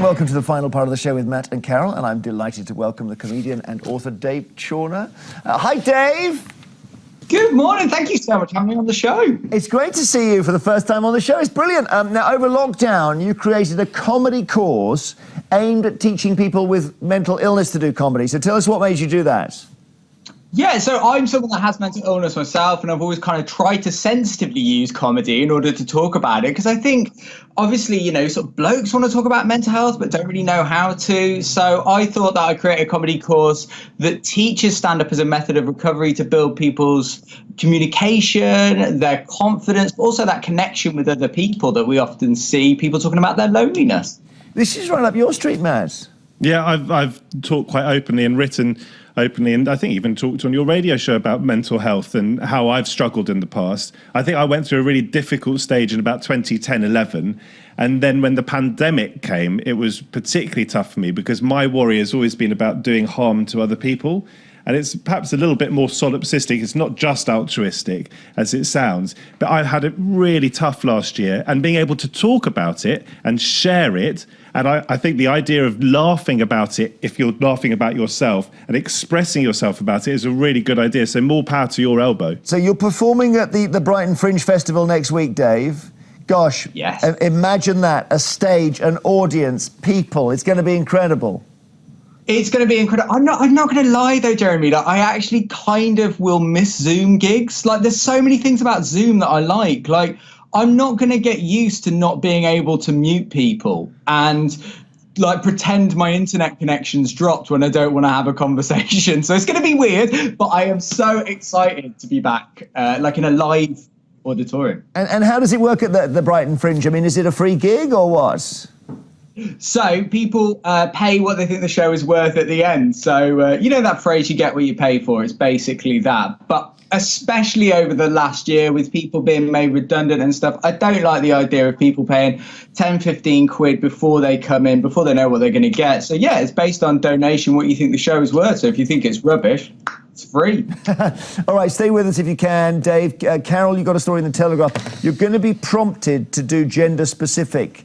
welcome to the final part of the show with Matt and Carol, and I'm delighted to welcome the comedian and author Dave Chawner. Hi, Dave. Good morning. Thank you so much for having me on the show. It's great to see you for the first time on the show. It's brilliant. Now, over lockdown, you created a comedy course aimed at teaching people with mental illness to do comedy. So tell us what made you do that. Yeah, so I'm someone that has mental illness myself, and I've always kind of tried to sensitively use comedy in order to talk about it, because I think, obviously, you know, sort of blokes want to talk about mental health but don't really know how to. So I thought that I'd create a comedy course that teaches stand-up as a method of recovery to build people's communication, their confidence, but also that connection with other people that we often see people talking about their loneliness. This is right up your street, Matt. Yeah, I've talked quite openly and written openly, and I think even talked on your radio show about mental health and how I've struggled in the past. I think I went through a really difficult stage in about 2010-11, and then when the pandemic came, it was particularly tough for me because my worry has always been about doing harm to other people. And it's perhaps a little bit more solipsistic. It's not just altruistic as it sounds. But I had it really tough last year, and being able to talk about it and share it. And I think the idea of laughing about it, if you're laughing about yourself and expressing yourself about it, is a really good idea. So more power to your elbow. So you're performing at the Brighton Fringe Festival next week, Dave. Gosh, yes. Imagine that, a stage, an audience, people. It's going to be incredible. It's going to be incredible. I'm not going to lie though, Jeremy. Like, I actually kind of will miss Zoom gigs. Like, there's so many things about Zoom that I like. Like, I'm not going to get used to not being able to mute people and like pretend my internet connection's dropped when I don't want to have a conversation. So it's going to be weird, but I am so excited to be back, like in a live auditorium. And how does it work at the Brighton Fringe? I mean, is it a free gig or what? So people pay what they think the show is worth at the end. So you know that phrase, you get what you pay for. It's basically that. But especially over the last year with people being made redundant and stuff, I don't like the idea of people paying 10, 15 quid before they come in, before they know what they're going to get. So yeah, it's based on donation, what you think the show is worth. So if you think it's rubbish, it's free. All right, stay with us if you can, Dave. Carol, you got a story in the Telegraph. You're going to be prompted to do gender-specific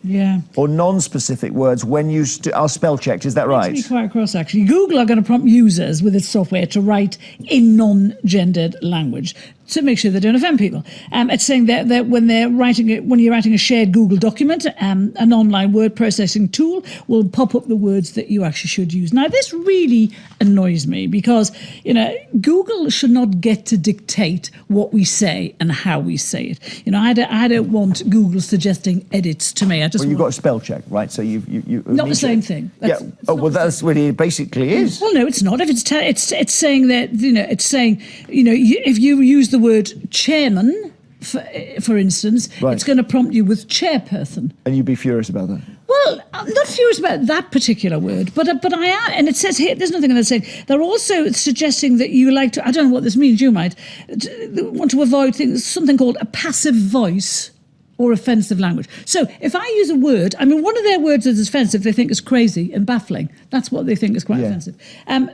or non-specific words when you are spell-checked. Is that right? It's quite cross, actually. Google are going to prompt users with its software to write in non-gendered language to make sure they don't offend people. It's saying that when you're writing a shared Google document, an online word processing tool will pop up the words that you actually should use. Now, this really annoys me because, you know, Google should not get to dictate what we say and how we say it. You know, I don't want Google suggesting edits to me. Well, you've got a spell check, right? So you not the same thing. That's what it basically is. Well, no, it's not. If it's saying that, you know, it's saying, you know, if you use the word chairman, for instance, it's going to prompt you with chairperson. And you'd be furious about that? Well, I'm not furious about that particular word, but I am, and it says here, there's nothing in that saying. They're also suggesting that you like to, I don't know what this means, you might, want to avoid something called a passive voice or offensive language. So if I use a word, I mean, one of their words that is offensive, they think is crazy and baffling. That's what they think is quite offensive.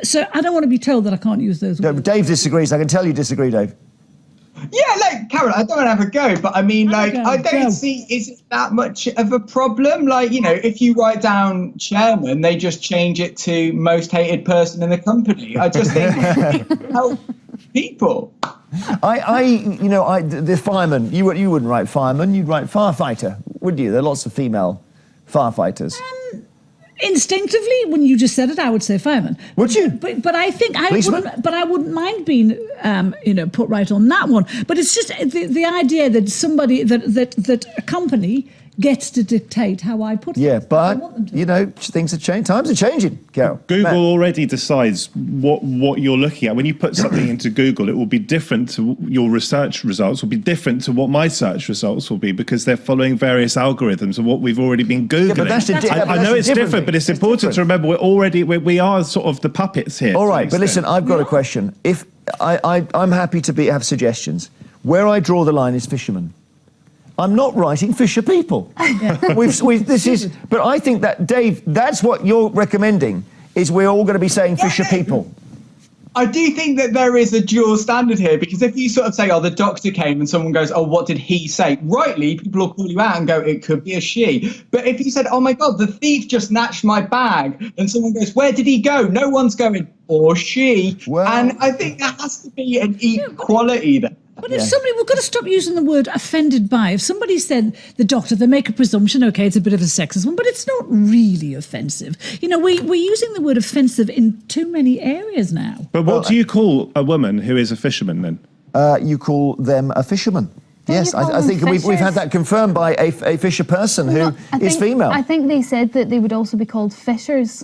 So I don't want to be told that I can't use those words. Dave disagrees. I can tell you disagree, Dave. Yeah, like, Carol, I don't want to have a go, but I mean, like, I don't see, is it that much of a problem? Like, you know, if you write down chairman, they just change it to most hated person in the company. I just think help people. The fireman, you wouldn't write fireman, you'd write firefighter, wouldn't you? There are lots of female firefighters. Instinctively, when you just said it, I would say fireman. Would you? But I think I wouldn't mind being, put right on that one. But it's just the idea that somebody that a company gets to dictate how I put things. Yeah, but you know, things have changed. Times are changing, Carol. Google already decides what you're looking at. When you put something into Google, it will be different to your research results, will be different to what my search results will be, because they're following various algorithms of what we've already been Googling. Yeah, but I know it's different, but it's important to remember we are sort of the puppets here. All right, but listen, I've got a question. If I'm happy to have suggestions. Where I draw the line is fishermen. I'm not writing Fisher people. But I think that, Dave, that's what you're recommending, is we're all going to be saying Fisher people. I do think that there is a dual standard here, because if you sort of say, oh, the doctor came, and someone goes, oh, what did he say? Rightly, people will call you out and go, it could be a she. But if you said, oh my God, the thief just snatched my bag, and someone goes, where did he go? No one's going, or she. Well, and I think there has to be an equality there. But if somebody, we've got to stop using the word offended by. If somebody said the doctor, they make a presumption, okay, it's a bit of a sexist one, but it's not really offensive. You know, we're using the word offensive in too many areas now. But what do you call a woman who is a fisherman then? You call them a fisherman. Yes, you call I think them we've had that confirmed by a fisher person who is female. I think they said that they would also be called fishers,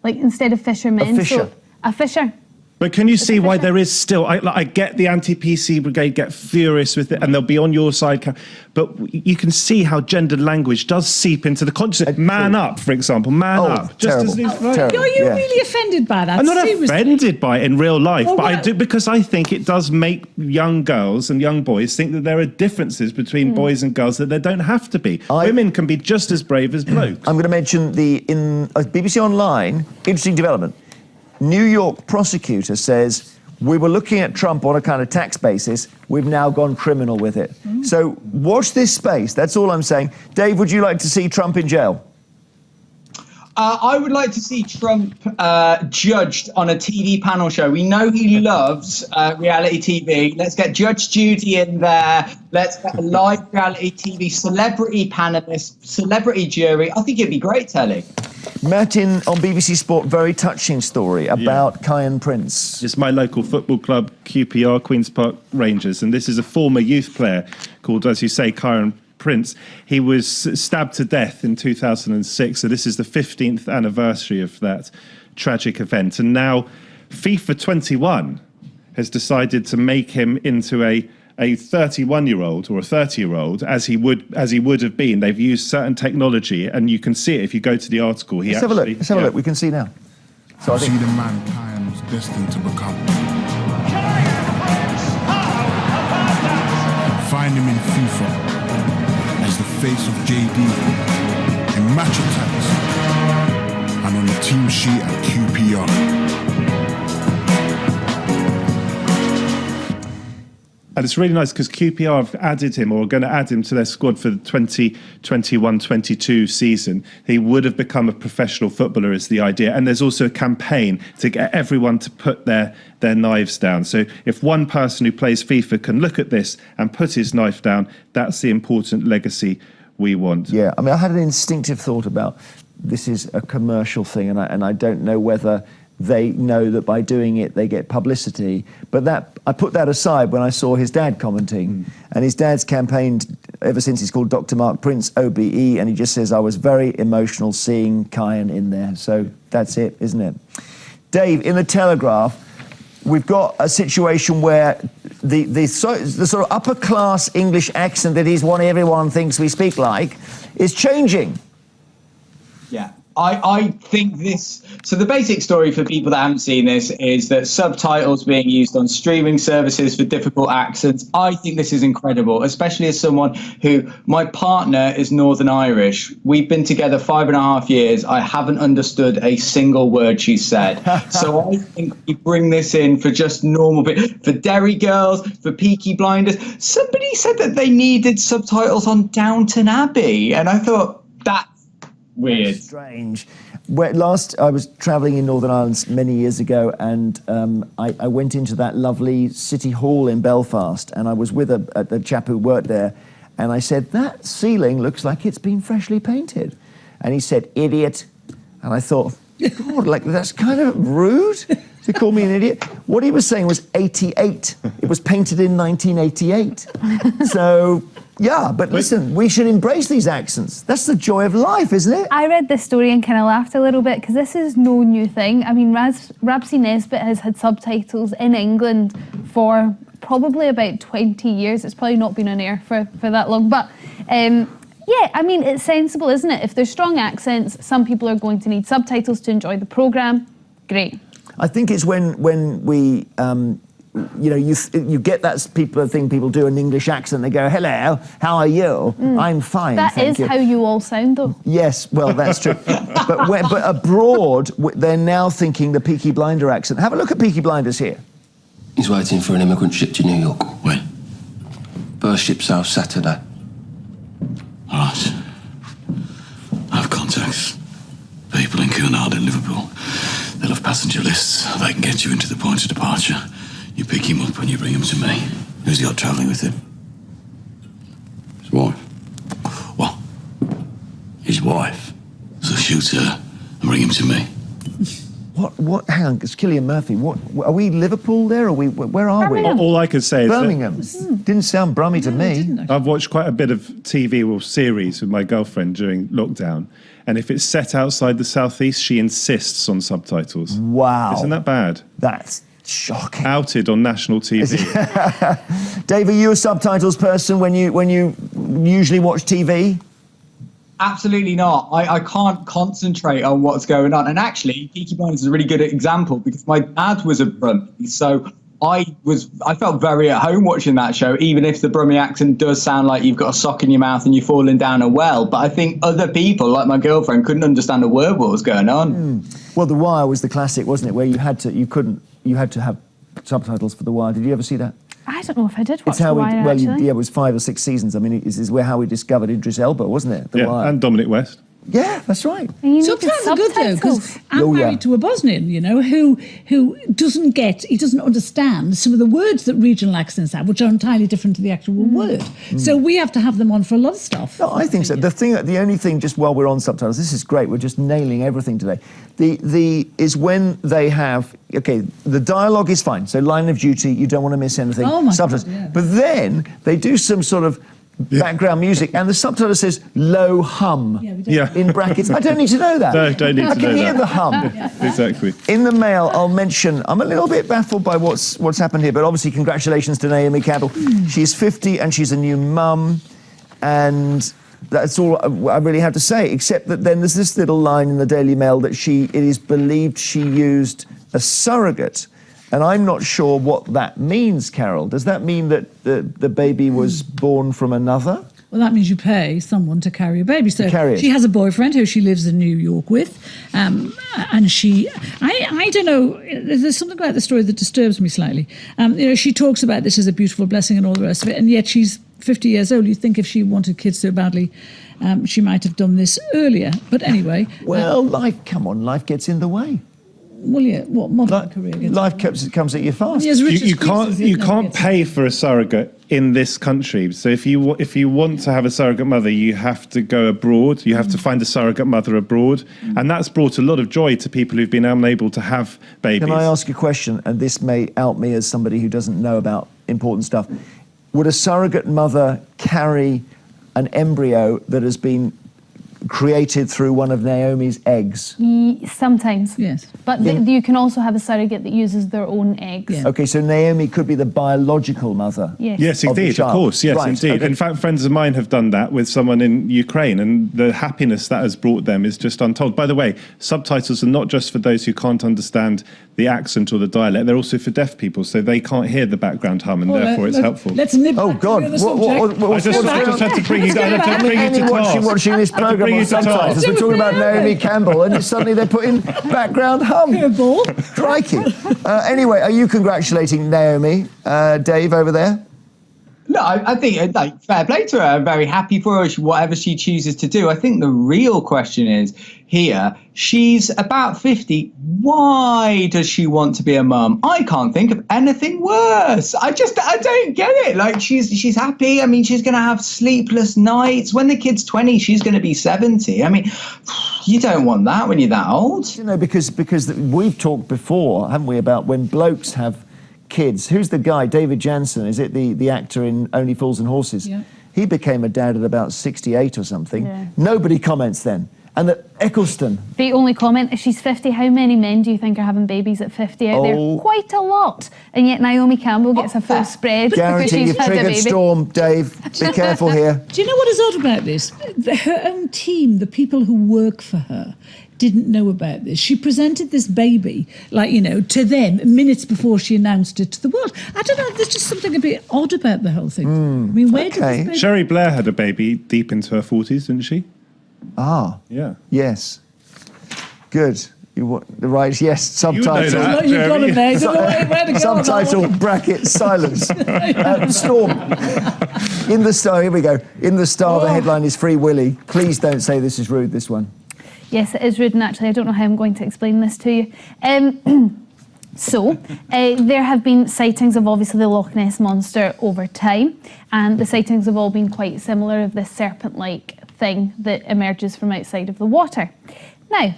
like instead of fishermen. A fisher. So a fisher. But can you see why there is still... I get the anti-PC brigade get furious with it and they'll be on your side. But you can see how gendered language does seep into the consciousness. Man up, for example. Man up. Terrible. Terrible. Are you really offended by that? I'm not Seriously? offended by it in real life, Well, but I what- do, because I think it does make young girls and young boys think that there are differences between boys and girls that there don't have to be. Women can be just as brave as blokes. I'm going to mention in BBC Online, interesting development. New York prosecutor says, we were looking at Trump on a kind of tax basis. We've now gone criminal with it. So watch this space. That's all I'm saying. Dave, would you like to see Trump in jail? I would like to see Trump judged on a TV panel show. We know he loves reality TV. Let's get Judge Judy in there. Let's get a live reality TV celebrity panelist, celebrity jury. I think it'd be great, Telly. Martin on BBC Sport, very touching story about Kyan Prince. It's my local football club, QPR, Queen's Park Rangers, and this is a former youth player called, as you say, Kyan Prince. He was stabbed to death in 2006, so this is the 15th anniversary of that tragic event. And now FIFA 21 has decided to make him into a 31-year-old or a 30-year-old, as he would have been. They've used certain technology, and you can see it if you go to the article. Let's have a look. Let's have a look. We can see now. So I think see the man Kyan was destined to become. Find him in FIFA as the face of JD in match attacks and on the team sheet at QPR. And it's really nice because QPR have added him, or are going to add him to their squad for the 2021-22 season. He would have become a professional footballer is the idea. And there's also a campaign to get everyone to put their knives down. So if one person who plays FIFA can look at this and put his knife down, that's the important legacy we want. Yeah, I mean, I had an instinctive thought about this is a commercial thing, and I don't know whether they know that by doing it they get publicity. But that I put that aside when I saw his dad commenting, and his dad's campaigned ever since. He's called Dr. Mark Prince, OBE, and he just says, I was very emotional seeing Kyan in there. So that's it, isn't it? Dave, in the Telegraph, we've got a situation where the sort of upper class English accent that everyone thinks we speak like is changing. Yeah. I think this... So the basic story for people that haven't seen this is that subtitles being used on streaming services for difficult accents. I think this is incredible, especially as someone who... My partner is Northern Irish. We've been together 5.5 years. I haven't understood a single word she said. So I think we bring this in for just normal... For Derry Girls, for Peaky Blinders. Somebody said that they needed subtitles on Downton Abbey. And I thought, that's weird. Strange. Last, I was travelling in Northern Ireland many years ago, and I went into that lovely city hall in Belfast, and I was with a chap who worked there, and I said, that ceiling looks like it's been freshly painted. And he said, idiot. And I thought, God, like, that's kind of rude to call me an idiot. What he was saying was 88. It was painted in 1988. So... yeah, but listen, we should embrace these accents. That's the joy of life, isn't it? I read this story and kind of laughed a little bit because this is no new thing. I mean, Rabsy Nesbitt has had subtitles in England for probably about 20 years. It's probably not been on air for that long. But yeah, I mean, it's sensible, isn't it? If there's strong accents, some people are going to need subtitles to enjoy the programme. Great. I think it's when we you know, you get that thing people do an English accent. They go, "Hello, how are you? I'm fine." That thank is you. how you all sound, though. Yes, well, that's true. but abroad, they're now thinking the Peaky Blinder accent. Have a look at Peaky Blinders here. He's waiting for an immigrant ship to New York. When? First ship sails Saturday. All right. I have contacts. People in Cunard and Liverpool. They'll have passenger lists. They can get you into the point of departure. You pick him up and you bring him to me. Who's he got travelling with him? His wife. What? His wife. So shoot her and bring him to me. What? Hang on, it's Cillian Murphy. What? Are we Liverpool there? Or where are we? All I could say is Birmingham. Didn't sound Brummy to me. that I've watched quite a bit of TV or series with my girlfriend during lockdown, and if it's set outside the southeast, she insists on subtitles. Wow. Isn't that bad? That's shocking. Outed on national TV. Dave, are you a subtitles person when you usually watch TV? Absolutely not. I can't concentrate on what's going on. And actually, Peaky Blinders is a really good example because my dad was a Brummie, so I felt very at home watching that show, even if the Brummie accent does sound like you've got a sock in your mouth and you're falling down a well. But I think other people, like my girlfriend, couldn't understand a word what was going on. Well, The Wire was the classic, wasn't it? Where you had to have subtitles for The Wire. Did you ever see that? I don't know if I did watch It's how The Wire, actually. it was 5 or 6 seasons. I mean, this is how we discovered Idris Elba, wasn't it? The Wire. And Dominic West. Yeah, that's right. And you need the Sometimes are good though, because subtitles. I'm married to a Bosnian, you know, who doesn't understand some of the words that regional accents have, which are entirely different to the actual word. So we have to have them on for a lot of stuff. No, I think so. The only thing, just while we're on subtitles, this is great. We're just nailing everything today. Is when they have the dialogue is fine. So line of duty, you don't want to miss anything. Oh my subtitles. God, yeah. But then they do some sort of background music, and the subtitle says low hum in brackets. I don't need to know that. No, don't need I to can know hear that. the hum. Exactly. In the mail, I'll mention, I'm a little bit baffled by what's happened here, but obviously congratulations to Naomi Campbell. She's 50 and she's a new mum, and that's all I really have to say, except that then there's this little line in the Daily Mail that it is believed she used a surrogate. And I'm not sure what that means, Carol. Does that mean that the baby was born from another? Well, that means you pay someone to carry a baby. So carry it. she has a boyfriend who she lives in New York with, and I don't know. There's something about the story that disturbs me slightly. She talks about this as a beautiful blessing and all the rest of it, and yet she's 50 years old. You'd think if she wanted kids so badly, she might have done this earlier. But anyway, well, life gets in the way. Well, yeah, what modern career gets life comes at you fast. You can't pay for a surrogate in this country. So if you want to have a surrogate mother, you have to go abroad. You have to find a surrogate mother abroad, and that's brought a lot of joy to people who've been unable to have babies. Can I ask a question? And this may out me as somebody who doesn't know about important stuff. Would a surrogate mother carry an embryo that has been created through one of Naomi's eggs? Sometimes. Yes. But you can also have a surrogate that uses their own eggs. Yeah. Okay, so Naomi could be the biological mother. Yes. Yes, Of the indeed, of child. course, yes, Right, indeed. okay. In fact, friends of mine have done that with someone in Ukraine, and the happiness that has brought them is just untold. By the way, subtitles are not just for those who can't understand the accent or the dialect, they're also for deaf people, so they can't hear the background hum, and therefore it's helpful. Let's nip Oh back to God! the other subject. I just had to bring you to task. Watching this program bring on you to task. subtitles, we're talking about Naomi Campbell, and suddenly they're putting background hum. Curveball. Crikey! Anyway, are you congratulating Naomi, Dave, over there? No, I think fair play to her. I'm very happy for her, whatever she chooses to do. I think the real question is here, she's about 50. Why does she want to be a mum? I can't think of anything worse. I don't get it. Like, she's happy. I mean, she's going to have sleepless nights. When the kid's 20, she's going to be 70. I mean, you don't want that when you're that old. You know, because we've talked before, haven't we, about when blokes have kids. Who's the guy? David Jansen, is it the actor in Only Fools and Horses? Yeah. He became a dad at about 68 or something. Yeah. Nobody comments then. And that Eccleston. The only comment is she's 50. How many men do you think are having babies at 50 out there? Quite a lot. And yet Naomi Campbell gets a full spread because Guarantee she's you've had a triggered baby. storm, Dave. Be careful here. Do you know what is odd about this? Her own team, the people who work for her, didn't know about this. She presented this baby, to them minutes before she announced it to the world. I don't know, there's just something a bit odd about the whole thing. I mean, where did this baby... Sherry Blair had a baby deep into her 40s, didn't she? Ah. Yeah. Yes. Good. Right, yes, subtitle. You've got it there. Where to go Subtitle, bracket, silence. Storm. In the Star, here we go. In the Star, the headline is Free Willy. Please don't say this is rude, this one. Yes, it is rude, and actually I don't know how I'm going to explain this to you. There have been sightings of obviously the Loch Ness Monster over time, and the sightings have all been quite similar of this serpent-like thing that emerges from outside of the water. Now,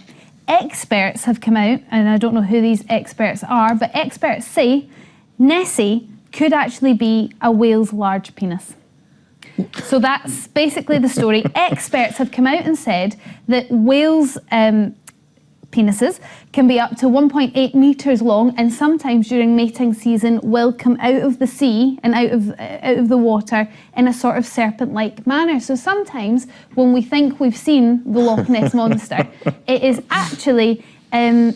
experts have come out, and I don't know who these experts are, but experts say Nessie could actually be a whale's large penis. So that's basically the story. Experts have come out and said that whales' penises can be up to 1.8 metres long, and sometimes during mating season will come out of the sea and out of the water in a sort of serpent-like manner. So sometimes when we think we've seen the Loch Ness Monster, it is actually an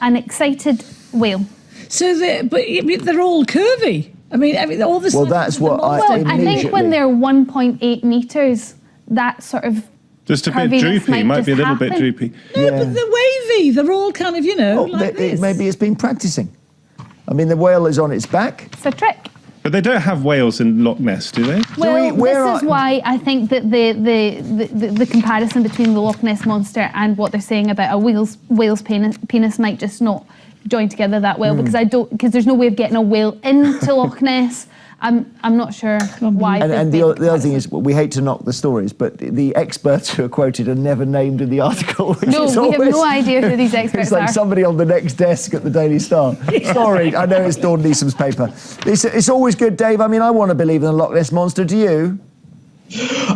excited whale. So they're all curvy. I mean, all this. Well, that's what I think when they're 1.8 metres, that sort of just a bit droopy. Might be a little bit droopy. No, but they're wavy. They're all kind of, like this. Maybe it's been practicing. I mean, the whale is on its back. It's a trick. But they don't have whales in Loch Ness, do they? Well, this is why I think that the comparison between the Loch Ness Monster and what they're saying about a whale's penis might just not join together that well, because there's no way of getting a whale into Loch Ness. I'm not sure why. And the other thing is, we hate to knock the stories, but the experts who are quoted are never named in the article. No, we have no idea who these experts are. It's like somebody on the next desk at the Daily Star. Sorry, I know it's Dawn Neesom's paper. It's always good, Dave. I mean, I want to believe in the Loch Ness Monster. Do you?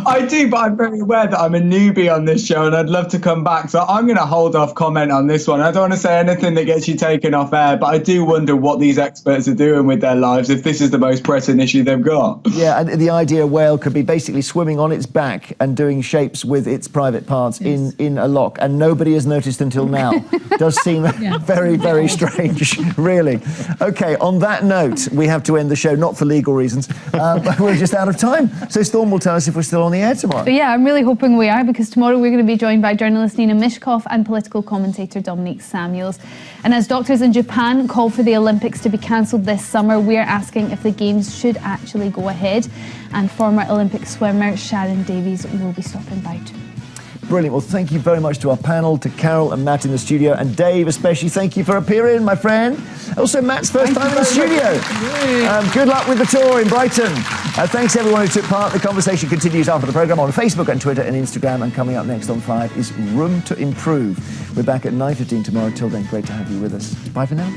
I do, but I'm very aware that I'm a newbie on this show and I'd love to come back. So I'm going to hold off comment on this one. I don't want to say anything that gets you taken off air, but I do wonder what these experts are doing with their lives if this is the most pressing issue they've got. Yeah, and the idea a whale could be basically swimming on its back and doing shapes with its private parts in a loch, and nobody has noticed until now. Does seem very, very strange, really. Okay, on that note, we have to end the show, not for legal reasons, but we're just out of time. So Storm will tell us if we're still on the air tomorrow. But yeah, I'm really hoping we are, because tomorrow we're going to be joined by journalist Nina Mishkov and political commentator Dominique Samuels. And as doctors in Japan call for the Olympics to be cancelled this summer, we're asking if the Games should actually go ahead. And former Olympic swimmer Sharon Davies will be stopping by too. Brilliant. Well, thank you very much to our panel, to Carol and Matt in the studio, and Dave especially. Thank you for appearing, my friend. Also, Matt's first time in the studio. Good luck with the tour in Brighton. Thanks everyone who took part. The conversation continues after the programme on Facebook and Twitter and Instagram. And coming up next on 5 is Room to Improve. We're back at 9:15 tomorrow. Till then, great to have you with us. Bye for now.